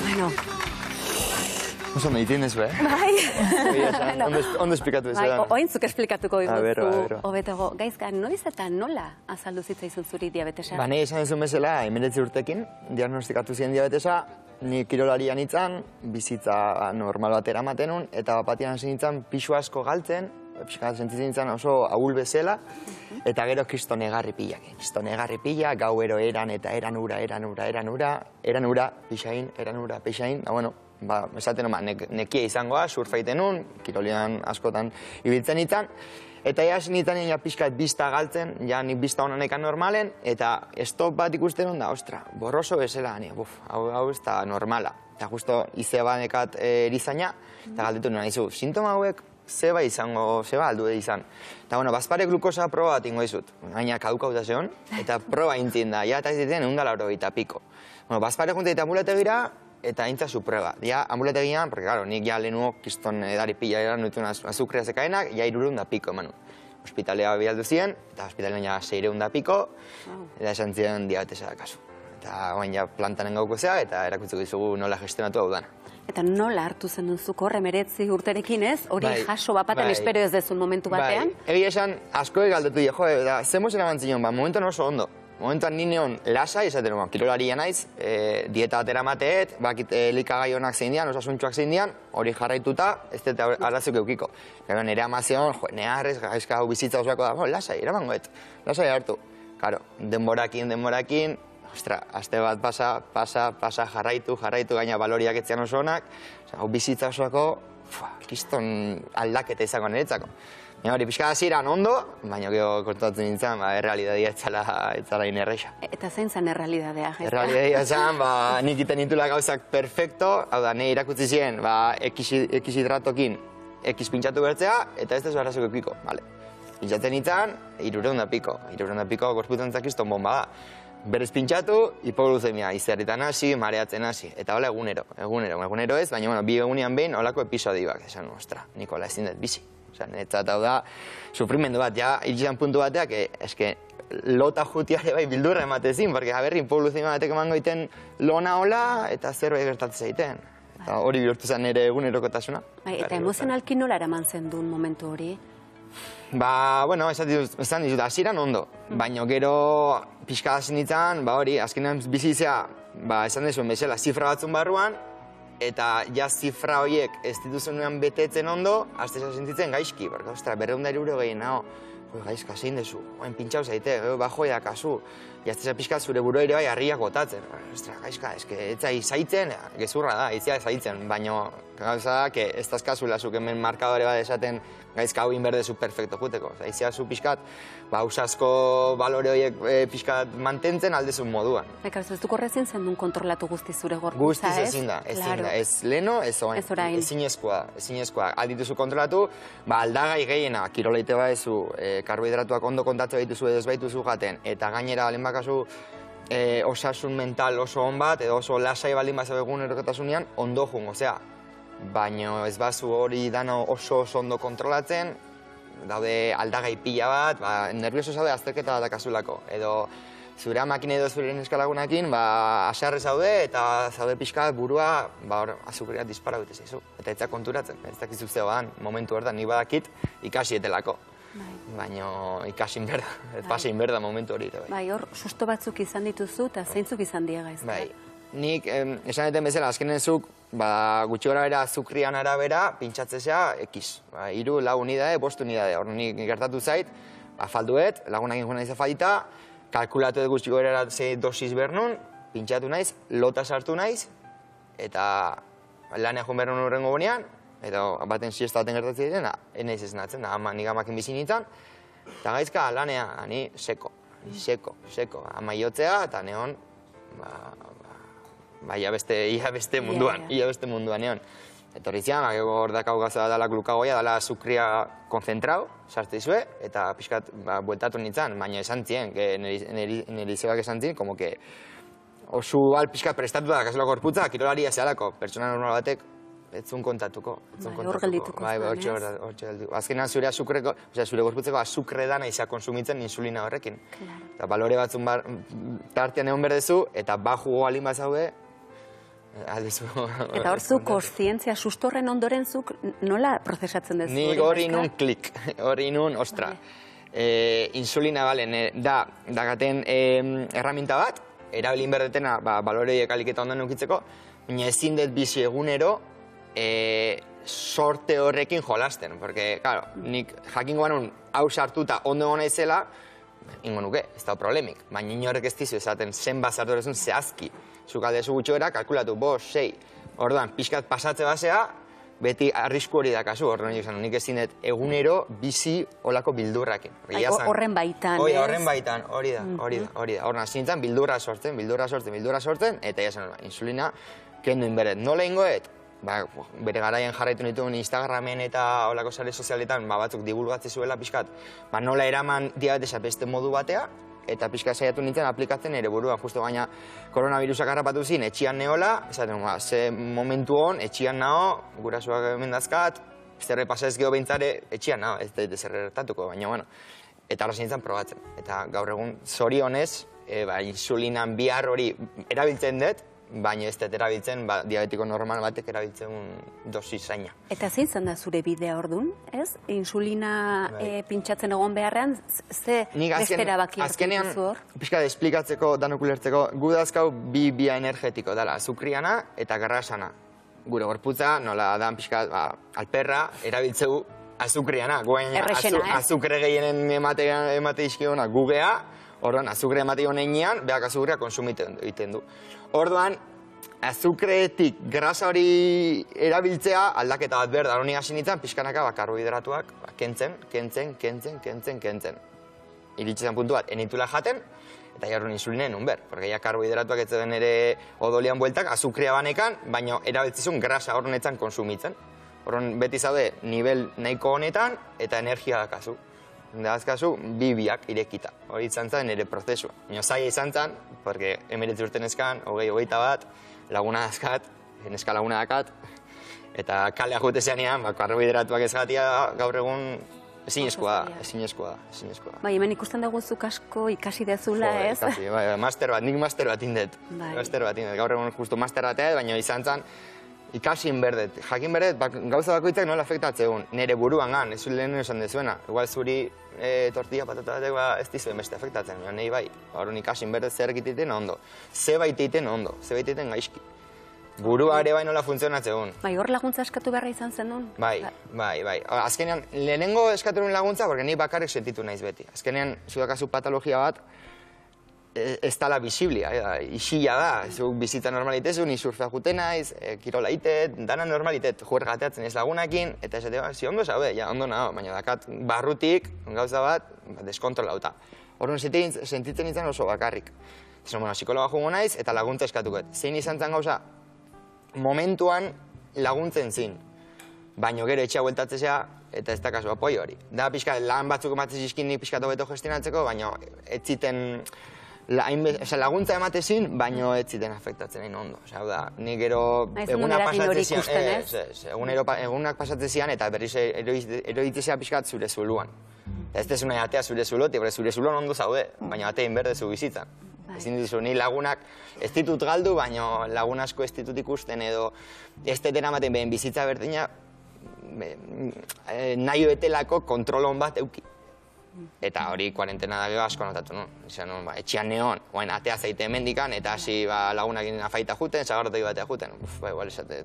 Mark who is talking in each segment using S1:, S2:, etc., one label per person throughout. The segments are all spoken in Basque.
S1: Bueno.
S2: Oso ondo egiten dezu,
S1: Bai.
S2: Ondo esplikatu dezu.
S1: Bai, ointzuk esplikatuko
S2: Abero.
S1: diguzu. Hobetago, Gaizka, noiz eta nola azaldu zitzaizun zuri diabetesa?
S2: Ba, nahi esan dezun bezala, 19 urtekin, diagnostikatu ziren diabetesa, ni kirolarian nintzen, bizitza normal bat eramaten eta batian hasi nintzen pixu asko galtzen, pixka sentitzen nintzen oso ahul bezala, eta gero kriston egarri pillak. Kriston egarri pilla, gauero eran eta eran ura, pixain, da bueno, ba, esaten nekia izangoa, surfaiten nun, kirolian askotan ibiltzen nintzen, eta ja hasi nintzen pixkat bizta galtzen, ja nik bizta honanekan normalen, eta stop bat ikusten hon da, ostra, borroso bezala, hau ez da normala. Eta justo izebanekat erizaina, eta galdetu nuen izu, sintoma hauek zeba izango, zeba aldu izan. Eta bueno, bazpare glukosa proba bat ingo izut, gaina kadukauta zeon, eta proba intzin da, ja eta ez ditzen 180 piko. Bueno, bazpare junte eta ambulategira, eta aintza zu prueba. Ja, ambulategian, porque claro, nik ja lehenuo kiston edari pila eran nutuen azukrea zekaenak, ja 300 piko eman. Hospitalea bialdu ziren, eta hospitalean ja 600 piko, eta esan ziren diabetesa da kasu. Eta oain ja plantanen gauko zea, eta erakutzeko dizugu nola gestionatu hau dana.
S1: Eta nola hartu zen duzuko, 19 urterekin ez? Hori jaso bapaten espero ez dezun momentu batean?
S2: Egia esan, asko galdetu jo, da, zemoz eramantzinen, momentuan oso ondo. Momentuan ni neon lasai, esaten kirolaria naiz, dieta batera mateet, bakit elikagai honak zein dian, osasuntxoak zein dian, hori jarraituta, ez dut arazik eukiko. Gero nire amazion, neharrez, gaizka hau bizitza osoako da, lasai, eramangoet, lasai hartu. Karo, denborakin, ostra, aste bat pasa, jarraitu, gaina baloriak etzian oso honak, hau bizitza osoako, kiston aldaketa izango niretzako. Hori, pixka hasieran ondo, baina gero kontatzen nintzen, errealitatea etzala inerreixa.
S1: Eta zein zen errealitatea?
S2: Errealitatea zen, nik iten nintula gauzak perfecto, hau da, nahi irakutzi ziren, X hidratokin X pintxatu bertzea, eta ez dezu arrazeko piko, bale. Pintxatzen nintzen, 300 piko, gorputantzak izton bomba da. Berez pintxatu, hipoglucemia, izerritan hasi, mareatzen hasi, eta hola egunero ez, baina bi egunean behin holako episodioak, esan, ostra, Nikola, ezin dut bizi. Netzat hau da, sufrimendu bat, ja, iritsan puntu bateak, eske, lota jutiare bai bildurra ematezin, porque haberri hipoglucemia batek emango iten lona hola, eta zerbait gertatzen zaiten. Eta hori bihurtu zen nire egunerokotasuna.
S1: Eta emozionalki nola eraman zen duen momentu hori?
S2: Ba, bueno, esan dizut, hasieran ondo, baina gero pixka hasi nintzen, ba hori, azkenean bizizea, ba, esan dizuen bezala, zifra batzun barruan, eta ja zifra horiek ez dituzunean betetzen ondo, azte sentitzen gaizki, barka, ostra, 200 € naho, gaizka, zein dezu, oen pintxau zaite, bajoia kasu, jazteza pixka zure buru ere bai harriak botatzen, ostra, gaizka, etzai zaitzen, gezurra da, etzia zaitzen, baina gauza da, ez dazkazula zuk hemen markadore bat esaten gaizka hau inberdezu perfecto juteko, etzia zu pixkat, usazko balore horiek pixkat mantentzen aldezun moduan.
S1: Eka, ez duko horrezin zen duen kontrolatu guzti zure gorputza, ez?
S2: Guztiz ezin da, ez leno, ez orain, ezinezkoa, aldituzu kontrolatu, aldagai gehiena, kiroleite baezu, karbohidratuak ondo kontatzen baituzu edo ez baituzu jaten, eta gainera balen bakazu osasun mental oso on bat, edo oso lasai baldin bazo egun erokotasunean, ondo jun, osea, baina ez bazu hori dano oso ondo kontrolatzen, daude aldagai pila bat, nervioso zaude azterketa bat akazulako, edo zure amakin edo zure neskalagunakin, asarre zaude eta zaude pixka burua, azukriak dispara dute zaizu, eta ez da konturatzen, ez dakizu zeoan, momentu berda, nik badakit ikasi etelako. Baina ikasin berda, pasein berda momentu hori.
S1: Bai, hor, susto batzuk izan dituzu eta zeintzuk izan diega ez?
S2: Bai, nik esan deten bezala, azkenezuk, gutxi gora bera azukrian arabera, pintxatzezea, X. 3, 4 unidade, 5 unidade. Hor, nik gertatu zait, falduet, lagunak inguna izan falita, kalkulatu dut gutxi gora ze dosis bernun, pintxatu naiz, lota sartu naiz, eta lanea joan bernun urrengo bonean, eta baten siesta baten gertatzen diren, enaiz ez natzen, nik amakin bizi nintzen, eta gaizka lanea, ani seko, ama iotzea, eta neon, ia beste munduan neon. Eta hori zian, hor dakau gauza dala glukagoia, dala azukria konzentrau, sartzizue, eta pixkat bueltatu nintzen, baina esan zien, nire izebak esan zien, como que oso pixkat prestatu da, kasela gorputza, kirolaria zehalako, pertsona normal batek, ez zuen kontatuko.
S1: Hor geldituko zuen,
S2: ez? Azkenean zure gorputzeko azukre dana izan konsumitzen insulina horrekin. Eta balore batzun tartean egon berdezu, eta jugo alin bat zaude,
S1: Eta hor zuk kontzientzia sustorren ondoren zuk nola prozesatzen duzu?
S2: Nik hori nun klik, hori nun, ostra. Insulina, dagaten erraminta bat, erabilin berdetena baloreiek aliketa ondan ukitzeko, baina ezin dut bizi egunero sorte horrekin jolasten. Porque, claro, nik jakingo banun hau sartuta ondo gona izela, ingo nuke, ez da problemik. Baina inorrek ez dizu esaten zenbat sartu horrezun zehazki. Zuk aldezu gutxoera, kalkulatu, 5, 6. Orduan, pixkat pasatze basea, beti arrisku hori dakazu. Orduan, nik ezin dut egunero bizi olako bildurrakin.
S1: Horren baitan,
S2: ez? Horren baitan, hori da. Orduan, zintzen bildurra sortzen, eta jasen, insulina, kendu inberet. Nola ingoet? Bere garaian jarraitu nituen Instagramen eta olako sare sozialetan batzuk divulgatze zuela pixkat, nola eraman diabetesa beste modu batea, eta pixka saiatu nintzen aplikatzen ere buruan, justu gaina koronavirusak harrapatu zin, etxian neola, esaten, ze momentu hon, etxian nao, gurasuak mendazkat, zerre pasaz geho behintzare, etxian nao, ez da zerre ertatuko, baina, bueno, eta horra nintzen probatzen. Eta gaur egun, zorionez, insulinan bihar hori erabiltzen dut, baina ez dut erabiltzen, diabetiko normal batek erabiltzen dosi zaina.
S1: Eta zein zen da zure bidea ordun, ez? Insulina pintxatzen egon beharrean, ze bestera baki hartu duzu hor?
S2: Pixka esplikatzeko, danok ulertzeko, gu dazkau bi bia energetiko dela, azukriana eta grasana. Gure gorputza, nola dan pixka alperra, erabiltzeu azukriana. Azukre gehienen emate izkiona gugea, orduan, azukre emate honean, behak azukrea konsumiten egiten du. Orduan, azukretik grasa hori erabiltzea aldaketa bat behar da, honi hasi nintzen, pixkanaka karbohidratuak kentzen. Iritzen puntu bat, enitula jaten, eta jarrun insulinen unber, porque karbohidratuak ez den ere odolian bueltak, azukrea banekan, baina erabiltzezun grasa horrenetan konsumitzen. Horren beti zaude, nivel nahiko honetan, eta energia dakazu. Dazkazu, biak irekita. Hori izan zen nire prozesua. Nio zaila izan zen, porque 19 urte neskan, 21 bat, laguna dazkat, neska laguna dakat, eta kalea jute zeanean, karbohidratuak ez gatia gaur egun ezinezkoa da.
S1: Bai, hemen ikusten dugu zuk asko ikasi dezula, ez?
S2: Master bat, nik master bat indet. Gaur egun justu master batea, baina izan zen, ikasin berdet. Jakin berdet, gauza bakoitzak nola afektatzeun. Nire buruan gan, ez lehen esan dezuena. Igual zuri tortilla patata batek ez dizuen beste afektatzen. Nahi bai, horren ikasin berdet zer egiten ondo. Ze baiteiten ondo, ze baiteiten gaizki. Burua ere bai nola funtzionatzeun.
S1: Bai, hor laguntza eskatu beharra izan zen duen?
S2: Bai. Azkenean, lehenengo eskatu nuen laguntza, porque ni bakarrik sentitu naiz beti. Azkenean, zudakazu patologia bat, ez dala bisiblia, isila da, zuk bizitza normalitezu, ni surfea juten naiz, kirola itet, dana normalitet, juer gateatzen ez lagunakin, eta esate, zi ondo zaude, ondo nago, baina dakat barrutik, gauza bat, deskontrolauta. Horren sentitzen nintzen oso bakarrik. Psikologa jungo naiz, eta laguntza eskatuket. Zein izan zen gauza, momentuan laguntzen zin, baina gero etxea bueltatzea, eta ez da kasu apoi hori. Da pixka lan batzuk ematzen zizkin nik pixka hobeto gestionatzeko, baina ez ziten laguntza ematezin, baina ez ziten afektatzen egin ondo. Ni gero egunak pasatzen eta berriz eroitzea pixkat zure zuluan. Ez dezu nahi atea zure zuloti, zure zuluan ondo zaude, baina atein berdezu bizitzan. Ezin dizu, ni lagunak ez ditut galdu, baina lagun asko ez ditut ikusten edo ez deten amaten behen bizitza berdina nahi oetelako kontrolon bat euki. Eta hori kuarentena da gero asko notatu nuen. Etxian neon, atea zaite emendikan, eta hasi lagunakin afaita juten, zagarrotegi batea juten. Igual esate,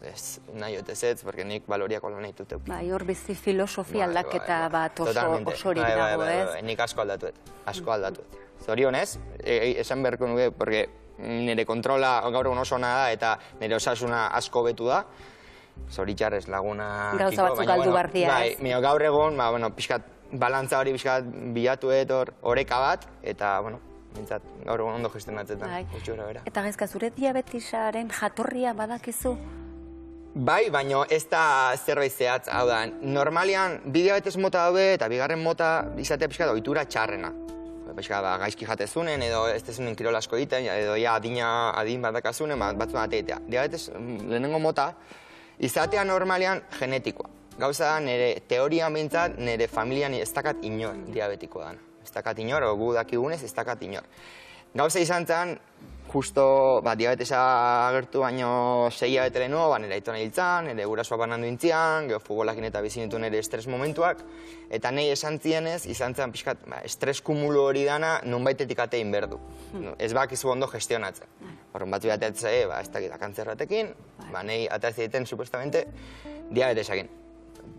S2: nahi otez ez, porque nik baloriako lan nahi dut euki.
S1: Bai, hor bizi filosofia aldaketa bat osorik dago, ez?
S2: Nik asko aldatuet. Zorionez, esan beharko nuke, porque nire kontrola gaur egun oso ona da, eta nire osasuna asko betu da. Zoritxarrez laguna...
S1: Gauza batzuk aldu bardia, ez?
S2: Bai, gaur egun, pixkat, balantza hori pixkat bilatuet oreka bat, eta, mintzat, gaur egun ondo gestionatzetan, gutxura bera.
S1: Eta gezka, zure diabetisaren jatorria badakizu?
S2: Bai, baina ez da zerbait zehatz, hau da, normalian, bi diabetes mota daude, eta bigarren mota izatea pixkat ohitura txarrena. Gaizki jatezunen, edo ez dezunen kirola asko egiten, edo adin bat dakazunen, batzuen ateitea. Diabetes, lehenengo mota, izatea normalian genetikoa. Gauza da, nire teorian behintzat, nire familian ez dakat inor diabetikoa dana. Ez dakat inor, gu dakigunez ez dakat inor. Gauza izan zen, justo diabetesa agertu baino 6 hilabete lehenago, nire aitona hiltzan, nire gurasoa banandu intzian, gero futbolakin eta bizi nitu nire estres momentuak, eta nahi esan zienez, izan zen pixkat, estres kumulu hori dana nonbaitetik atein berdu. Ez bakizu ondo gestionatzen. Horren batzu ateatze, ez dakit kantzer batekin, nahi ateatze egiten, supuestamente, diabetesakin.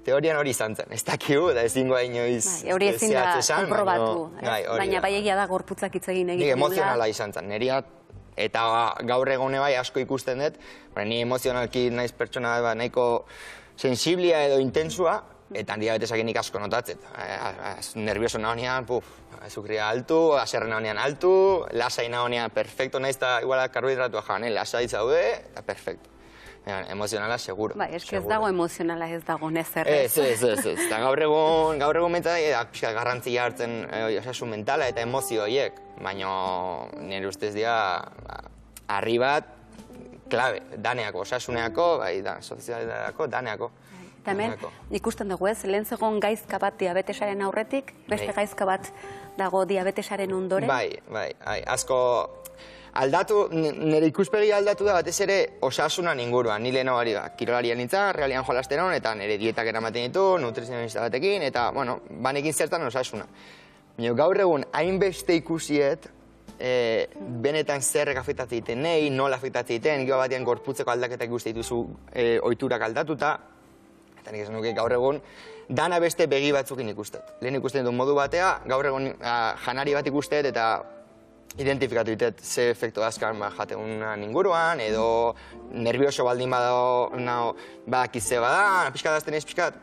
S2: Teorian hori izan zen, ez dakigu, eta ezingo inoiz
S1: hori ezin da konprobatu, baina bai egia da gorputzak hitz egin egiten dula.
S2: Emozionala izan zen, niriat, eta gaur egone bai asko ikusten dut, ni emozionalki naiz pertsona nahiko sensiblia edo intensua, eta diabetesakin nik asko notatzet. Nervioso nahonean, azukria altu, aserre nahonean altu, lasai nahonean perfecto, naiz eta igual karbohidratua jan, lasai zaude, eta perfecto. Emozionala, seguro.
S1: Bai, eski ez dago emozionala, ez dago nezer.
S2: Ez. Eta gaur egun mentzat, garrantzia hartzen osasun mentala eta emozio horiek. Baina nire ustez dira, harri bat, klabe, daneako, osasuneako, sozialerako, daneako.
S1: Eta hemen, ikusten dugu ez, lehen zegoen gaizka bat diabetesaren aurretik, beste gaizka bat dago diabetesaren ondoren?
S2: Bai, asko... Aldatu, nire ikuspegi aldatu da batez ere osasunan inguruan. Ni leheno kirolarian nintzen, realian jolasteron, eta nire dietak eramaten ditu, nutrizionista batekin, eta, bueno, banekin zertan osasuna. Gaur egun, hainbeste ikusiet, benetan zerrek afektatzen egiten nahi, nola afektatzen egiten, gero batean gorputzeko aldaketak ikuste dituzu ohiturak aldatuta, eta nik esan nuke gaur egun, dana beste begi batzukin ikustet. Lehen ikusten dut modu batea, gaur egun janari bat ikustet, eta identifikatu ditet ze efektu azkar jategunan inguruan, edo nervioso baldin badakize bada, pixkat azten ez pixkat,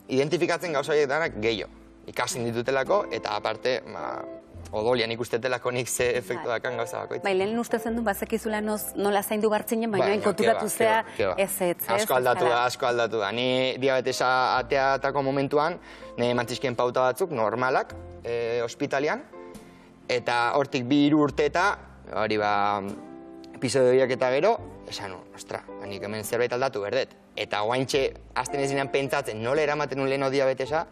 S2: identifikatzen gauza horiek danak gehiago. Ikasin ditutelako, eta aparte, odolian ikustetelako nik ze efektu dakan gauza bakoitza.
S1: Bai, lehen uste zen du, bazekizula nola zaindu bartzinen, baina konturatu zea ez.
S2: Asko aldatu da. Ni diabetesa ateatako momentuan, nire mantzizkien pauta batzuk, normalak, ospitalian, eta hortik 2-3 urteta, hori episodioiak eta gero, esan, ostra, nik hemen zerbait aldatu berdet. Eta oaintxe, azten ez dinan pentsatzen, nola eramaten un leheno diabetesa,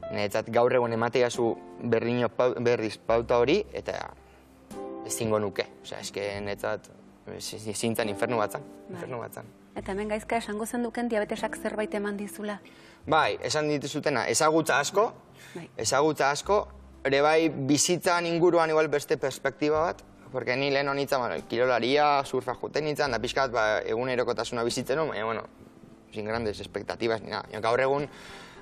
S2: niretzat gaur egun emateazu berriz pauta hori, eta ezingo nuke. Osea, eske niretzat zintzen infernu batzan.
S1: Eta hemen gaizka esango zen duken diabetesak zerbait eman dizula?
S2: Bai, esan dituzutena, ezagutza asko, ere bai bizitzan inguruan igual beste perspektiba bat, porque ni lehen honitzen, kirolaria, surfa juten nintzen, da pixkat egunerokotasuna bizitzen, baina, sin grandes expectatibas ni nada. Gaur egun,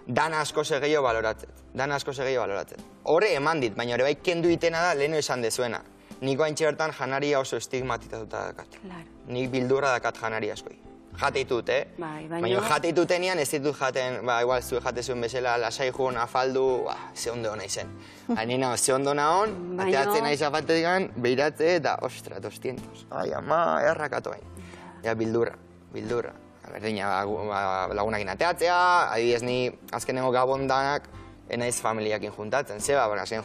S2: dana asko gehiago baloratzet. Horre eman dit, baina ere bai kendu itena da leheno esan dezuena. Niko haintxe bertan janaria oso estigmatizatuta dakat. Nik bildurra dakat janaria askoi. Jateitut, baina jateitutenean ez ditut jaten, igual zuen jatezuen bezala, lasai jugon, afaldu, ze ondo hona izen. Hainina, ze ondo hona hon, ateatzen nahi zapatetik behiratze eta, ostra, 200. Ai, ama, errakatu hain. Ja, bildurra. Berdina, lagunakin ateatzea, adibidez ni azkenengo gabondanak, enaiz familiakin juntatzen, zeba, azken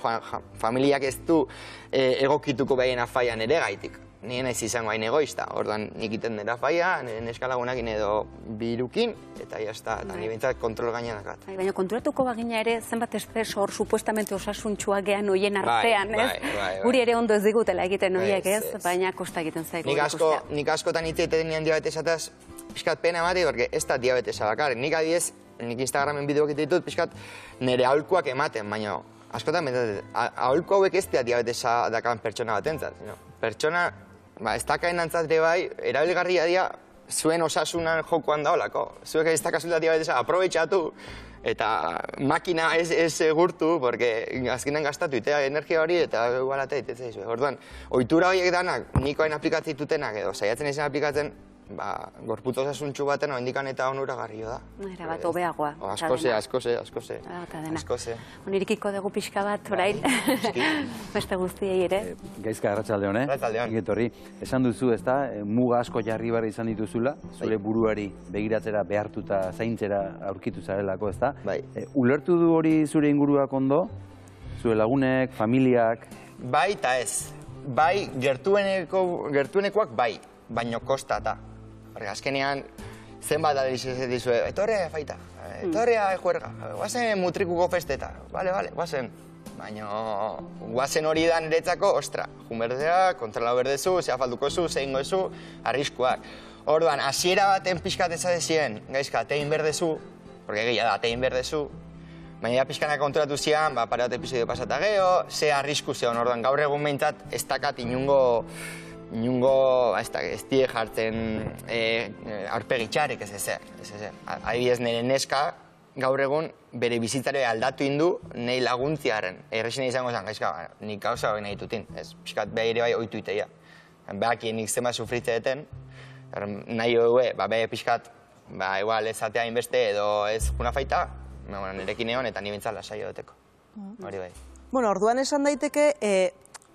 S2: familiak ez du egokituko behien afaian ere gaitik. Ni enaiz izango hain egoista, orduan nik iten dira faia, neskalagunakin edo birukin, eta jazta, eta ni bintzat kontrol gainean dakat.
S1: Baina konturatuko bagina ere, zenbat estres hor supuestamente osasuntxua gehan oien artean, ez? Guri ere ondo ez digutela egiten horiek, ez? Baina kosta egiten zaigu.
S2: Nik askotan hitzeiten nian diabetesataz, pixkat pena emati, porque ez da diabetesa bakar. Nik adiez, nik Instagramen bideoak ditut, pixkat nire aholkuak ematen, baina askotan bentatzen, aholku hauek ez da diabetesa dakan pertsona batentzat. Pertsona, ez dakaen antzatre bai, erabilgarria dira zuen osasunan jokoan daolako. Zuek ez dakazula diabetesa aprobetxatu eta makina ez gurtu, porque azkenean gastatu itea energia hori eta igualata itetzea izue. Orduan, ohitura horiek danak nikoain aplikatzitutenak edo saiatzen izan aplikatzen, gorputz osasuntxu baten oendikan eta onuragarrio da.
S1: Era bat, hobeagoa.
S2: Askoze.
S1: Onirikiko dugu pixka bat, orain, beste guztiei ere.
S3: Gaizka, arratsaldeon, Etorri, esan duzu, ez da, muga asko jarri barri izan dituzula, zure buruari begiratzera, behartuta, zaintzera aurkitu zarelako, ez da? Ulertu du hori zure inguruak ondo? Zure lagunek, familiak?
S2: Bai eta ez. Bai, gertuenekoak bai, baino kostata. Azkenean, zenbat adeliz ez dizue, etorre faita, etorre juerga, guazen mutrikuko festeta, guazen. Baina, guazen hori da niretzako, ostra, jun berdea, kontrola berdezu, zea falduko zu, zein gozu, arriskuak. Orduan, hasiera baten pixkat ezadezien, gaizka, atein berdezu, porque gehia da, atein berdezu, baina pixkanak konturatu zian, pare bat episodio pasata geho, ze arrisku zeon, orduan, gaur egun behintzat, ez dakat inungo, ez die jartzen aurpegitxarek ez ezer. Adibidez, nire neska, gaur egun, bere bizitzare aldatu indu, nahi laguntziaren. Errexina izango zen, gaizka, nik gauza hori nahi dutin, ez, pixkat, beha ere bai oitu iteia. Behakien nik zema sufritze deten, nahi hori, beha pixkat, igual ez atea inbeste edo ez juna faita, nirekin egon eta nibintzat lasai duteko. Hori bai.
S4: Bueno, orduan esan daiteke,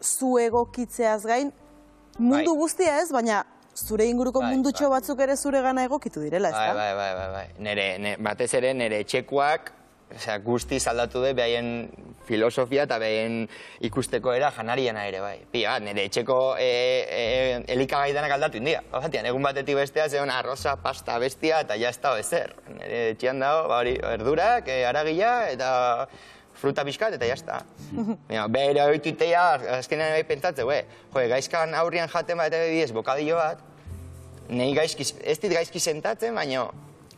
S4: zu egokitzeaz gain, mundu guztia ez, baina zure inguruko mundutxo batzuk ere zure gana egokitu direla, ez da?
S2: Bai. Batez ere nire etxekoak guztiz aldatu du behaien filosofia eta behaien ikusteko era janariena ere, bai. Pia, nire etxeko elikagai danak aldatu india. Egun batetik bestea zeon arroza, pasta, bestia eta ja ez dago ezer. Nire etxean dago, erdurak, aragila eta fruta pixkat eta jazta. Behera oitu iteia, azkenean bai pentsatze, gaizkan aurrian jaten bat eta bidez bokadillo bat, ez dit gaizki sentatzen, baina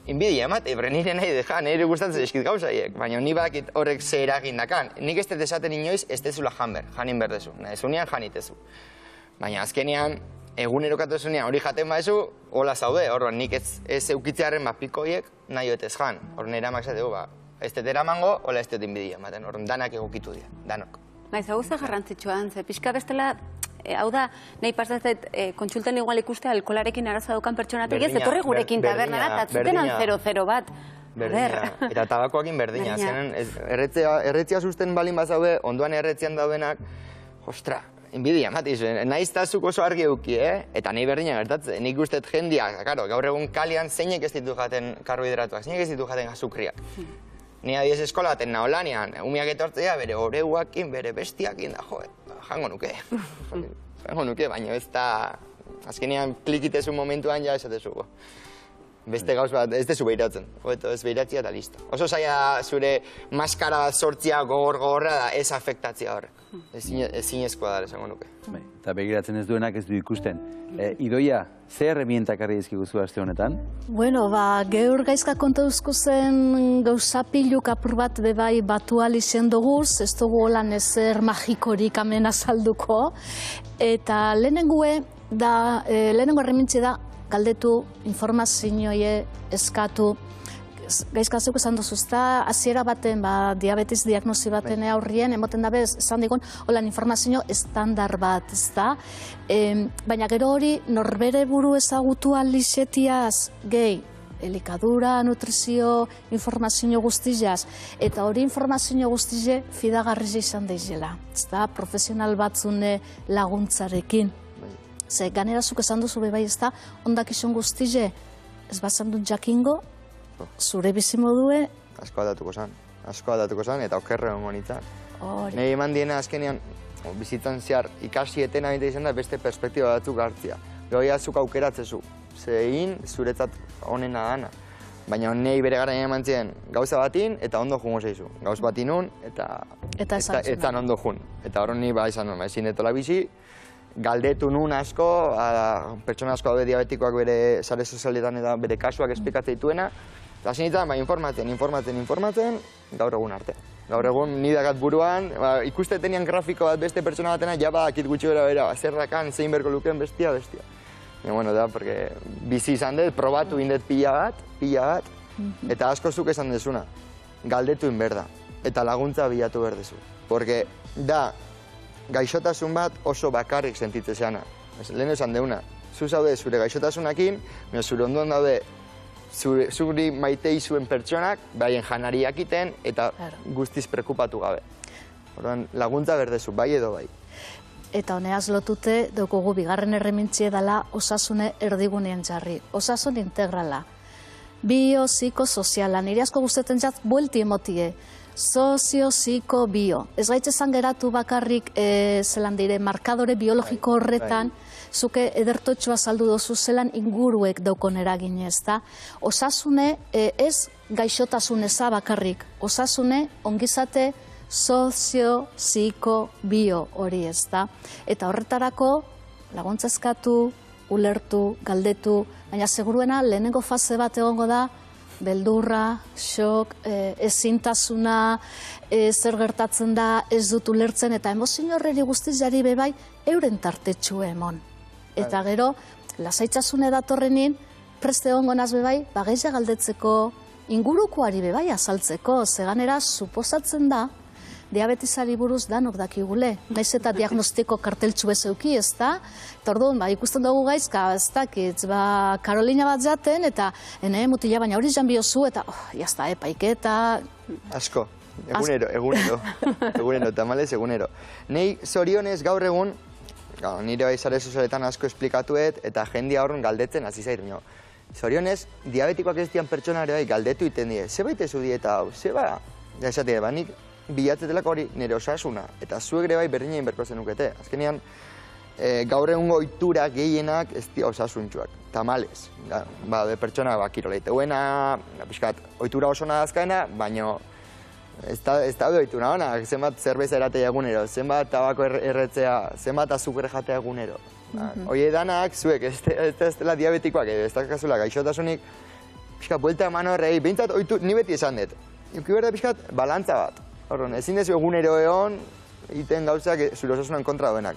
S2: inbidia emate, nire nahi deja, nire gustatzen eskit gauzaiek, baina ni bakit horrek ze eragin dakan. Nik ez dut esaten inoiz, ez dezula janin berdezu, nahezunean janitezu. Baina azkenean, egunerokatuzunean hori jaten badezu, hola zaude, horren nik ez eukitzearen pikoiek nahi ez jan. Horren eramak zategu, ez dut eramango, hola ez dut inbidia, horren danak egokitu dira, danok.
S1: Maiz, hau garrantzitsuan, ze pixka bestela, hau da, nahi pasatzet, kontsulten igual ikustea alkolarekin arazoa daukan pertsonatik ez, etorri gurekin tabernara, eta zutenan 0-0 bat.
S2: Berdina, eta tabakoakin berdina. Erretzia susten balin bazaude, ondoan erretzian daudenak, ostra, inbidia, matiz, nahiz tazuk oso argi euki, eta nahi berdina gertatzen. Nik ustet jendia, gaur egun kalian zeinek ez ditu jaten karbohidratuak, zeinek ez ditu jaten azukriak. Ni adiez eskolaten naolanean, umiak etortzea bere oreuakin, bere bestiakin da, jango nuke. Jango nuke, baina ez da, azkenean klikitezu momentuan ja esatezu. Beste gauz bat, ez dezu behiratzen, ez behiratzea eta listo. Oso zaila zure maskara sortzia gogorra da ez afektatzea horrek. Ezinezkoa da, esango nuke.
S3: Eta begiratzen ez duenak ez du ikusten. Idoia, ze herramientak argi dizkiguzu aste honetan?
S5: Bueno, geur gaizka konta duzko zen gauzapiluk apur bat bebai batu alizen duguz, ez dugu holan ezer magikorik amen azalduko. Eta lehenengo herramientzi da, galdetu, informazioie eskatu, gaizkazuk esan duzu, hasiera baten, diabetes diagnosi baten aurrien, emoten dabe, esan digun, holan informazio estandar bat, ez da? Baina gero hori, norbere buru ezagutu alizetiaz, gehi, elikadura, nutrizio, informazio guztizaz, eta hori informazio guztize fidagarriz izan daizela, ez da? Profesional batzune laguntzarekin. Ze, ganerazuk esan duzu bebai ez da, ondak izan guztize, ez bazan dut jakingo, zure bizimodue...
S2: Asko aldatuko zan, eta okerre hongo nintzen. Nei eman diena azkenean, bizitzan zehar ikasi etena izan da beste perspektiba batzuk hartzia. Goi azuk aukeratzezu, zein zuretzat honena dana. Baina nei bere garaien eman ziren gauza batin eta ondo jungo zeizu. Gauz batin nun eta etzan ondo jun. Eta horren ni izan nuen, ezin etola bizi, galdetu nun asko, pertsona asko daude diabetikoak bere sare sozialetan eta bere kasuak esplikatzen dituena, eta hasi nintzen, informatzen, gaur egun arte. Gaur egun nidakat buruan, ikustetenean grafiko bat beste pertsona batena, ja badakit gutxi bera, zerrakan, zein berko luken, bestia. Eta, bueno, da, porque bizi izan dut, probatu indet pila bat, eta asko zuk esan dezuna, galdetu inberda, eta laguntza bilatu berdezu. Porque, da, gaixotasun bat oso bakarrik sentitzen zeana. Lehen esan deuna, zu zaude zure gaixotasunakin, zure onduan daude zuri maite izuen pertsonak, behaien janariak iten, eta guztiz preokupatu gabe. Orduan, laguntza berdezu, bai edo bai.
S5: Eta honeaz lotute, dugu bigarren erremintzie dela osasune erdigunean jarri. Osasun integrala. Bio, psiko, soziala. Nire asko guztetan jat, buelti emotie. Sozio, psiko, bio. Ez gaitzezan geratu bakarrik zelan dire, markadore biologiko horretan, zuke edertotxoa saldu dozu zelan inguruek daukon eragin ez da. Osasune ez gaixotasun eza bakarrik. Osasune ongizate sozio, psiko, bio hori ez da. Eta horretarako laguntza eskatu, ulertu, galdetu, baina seguruena lehenengo fase bat egongo da, beldurra, xok, ezintasuna, zer gertatzen da, ez dut ulertzen, eta emozio horreri guztiz jari bebai, euren tartetxu emon. Eta gero, lasaitasune datorrenin, preste egongo naz bebai, bageiza galdetzeko, ingurukoari bebai azaltzeko, zeganera suposatzen da, diabetesari buruz danok dakigule. Naiz eta diagnostiko karteltxu bezeuki, ez da? Eta orduan, ikusten dugu gaizka, ez dakit, Karolina bat jaten, eta mutila, baina hori jan biozu, eta, jazta, epaiketa...
S2: Asko, egunero, tamalez, egunero. Nei, zorionez, gaur egun, nire bai sare sozialetan asko esplikatuet, eta jendia horren galdetzen hasi zait, zorionez, diabetikoak ez dian pertsonare bai galdetu iten die, ze baitezu dieta hau, ze ba? Ja, esate, nik bilatzetelako hori nire osasuna, eta zuek ere bai berdina inberko zenukete. Azkenean, gaur egun ohiturak gehienak ez dira osasuntxuak, tamalez. Pertsona kiroleite huena, ohitura oso nadazkaena, baina ez da ohitura hona, zenbat zerbeza eratea egunero, zenbat tabako erretzea, zenbat azukre jatea egunero. Hoi danak, zuek, ez dela diabetikoak, ez da kazula gaixotasunik, buelta eman horrei, behintzat ni beti esan dut. Euki berda pixkat, balantza bat. Horren, ezin dezu egunero egon, egiten gauzak zure osasunan kontra duenak.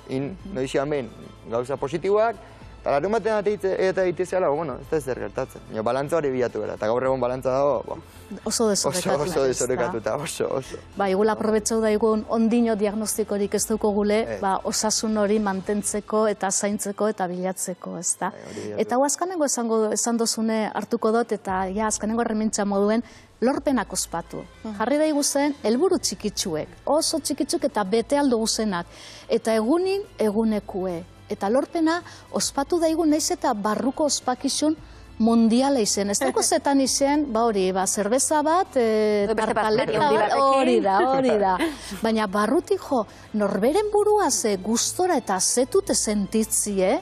S2: Noizian behin, gauza positiboak, eta larun batean eta egitezeala, ez da zer gertatzen. Balantza hori bilatu gara, eta gaur egon balantza dago,
S5: oso
S2: desorekatuta, oso.
S5: Igula aprobetxau daigun ondino diagnostikorik ez duko gule, osasun hori mantentzeko eta zaintzeko eta bilatzeko, ez da. Eta hau azkanengo esan dozune hartuko dut, eta azkanengo erremintza moduen, lorpenak ospatu. Jarri daigu zen, helburu txikitsuek, oso txikitsuk eta bete aldo guzenak, eta egunin egunekue. Eta lorpena ospatu daigu naiz eta barruko ospakizun mundiala izen. Ez dago zetan izen, zerbeza bat, tartaleta bat, hori da. Baina barrutik jo, norberen burua ze gustora eta zetute sentitzie,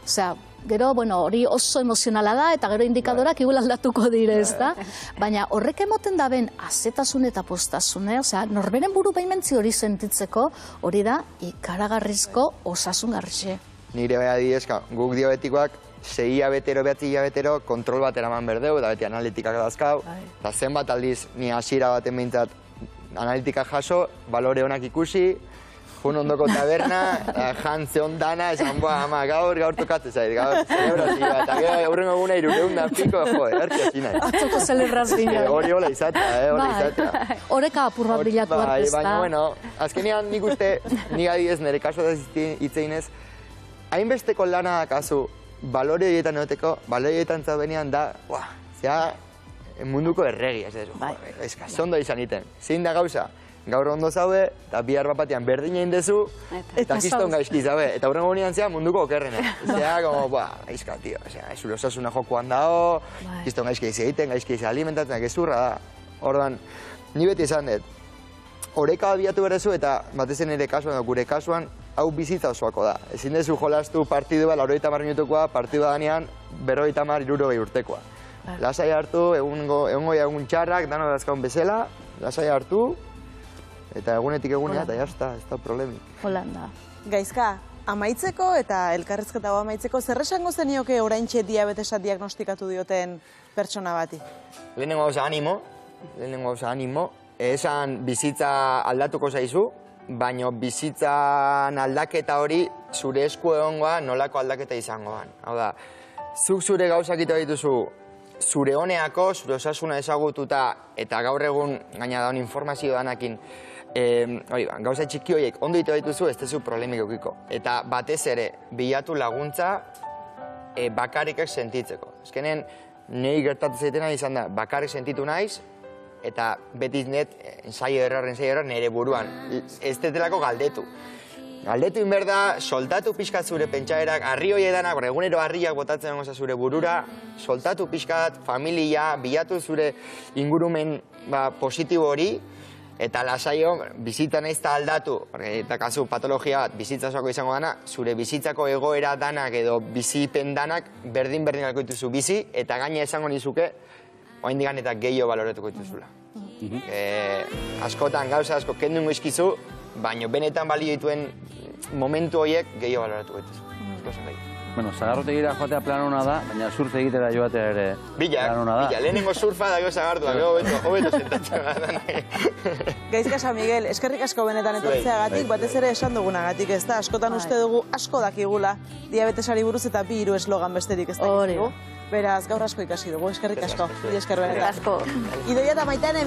S5: osea, gero, hori oso emozionala da, eta gero indikadorak igul aldatuko dire, ez da? Baina horrek emoten da ben azetasun eta postasune, osea, norberen buru baimentzi hori sentitzeko, hori da ikaragarrizko osasun garrixe.
S2: Nire bai adidezka, guk diabetikoak 6 hilabetero, 9 hilabetero kontrol bat eraman berdeu, eta beti analitikak dazkau, eta zenbat aldiz ni hasiera baten behintzat analitikak jaso, balore honak ikusi, jun ondoko taberna, jantze ondana, esan, ama, gaur tokatzen zait, gaur zelebrazioa, eta gero aurrengo eguna 300 piko, erki hasi nahi.
S5: Atzoko zelebrazioa.
S2: Hori hola izatea,
S5: Horeka apur bat bilatu hartez da.
S2: Baina, bueno, azkenean nik uste, nik adidez nire kasu da hitzeinez, hainbesteko lana kasu, balore horietan egoteko, balore horietan zaudenean da, zea munduko erregi, ez da, zondo izan iten. Zein da gauza? Gaur ondo zaude, eta bihar bat batean berdina indezu, eta kiston gaizki zaude. Eta hurrengo gunean zea munduko okerrena. Zea, gaizka, tio, zure osasuna jokoan dago, kiston gaizki izi egiten, gaizki izi alimentatzen, gezurra da. Ordan, ni beti esan dut, oreka abiatu berezu eta batez ere kasuan, gure kasuan, hau bizitza osoako da. Ezin dezu jolastu partidu bat, 80 minutukoa, partidu danean, 50-60 urtekoa. Lasai hartu, egun txarrak, dano dazkaun bezala, lasai hartu, eta egunetik egunea, eta jazta, ez da problemik.
S5: Holanda.
S4: Gaizka, amaitzeko eta elkarrezketa amaitzeko, zer esango zenioke oraintxe diabetesa diagnostikatu dioten pertsona bati?
S2: Lehenengo gauza animo, esan bizitza aldatuko zaizu, baina bizitzan aldaketa hori zure esku egongoa nolako aldaketa izangoan. Hau da, zuk zure gauzak ito dituzu zure honeako, zure osasuna ezagututa, eta gaur egun gaina daun informazio danakin, gauza txiki horiek ondo ito dituzu, ez dezu problemik eukiko. Eta batez ere, bilatu laguntza bakarrikak sentitzeko. Ezkenen, nahi gertatu zaitena izan da, bakarrik sentitu naiz, eta beti net, ensaio error, nire buruan. Ez detelako galdetu. Galdetu inberda, soltatu pixkat zure pentsaerak, harri hori edanak, egunero harriak botatzen goza zure burura, soltatu pixkat, familia, bilatu zure ingurumen positibo hori, eta lasaio, bizitza nahiz da aldatu, eta kasu patologia bat, bizitza osoako izango dana, zure bizitzako egoera danak edo bizipen danak berdin alko dituzu bizi, eta gaina esango nizuke, oaindigan eta gehiago baloretuko dituzula. Askotan gauza asko kendu izkizu, baina benetan balio dituen momentu horiek gehiago baloratu gaituzu.
S3: Bueno, Sagardotegira joatea plan hona da, baina surf egitera joatea ere plan hona da.
S2: Bila, lehenengo surfa da gero Sagardua, gero hobeto sentatzen gara.
S4: Gaizka San Miguel, eskerrik asko benetan etortzeagatik, batez ere esan dugunagatik, ez da, askotan uste dugu asko dakigula diabetesari buruz eta 2 eslogan besterik ez dakigu. Beraz, gaur asko ikasi dugu, eskerrik asko. Idoia eta Maitane,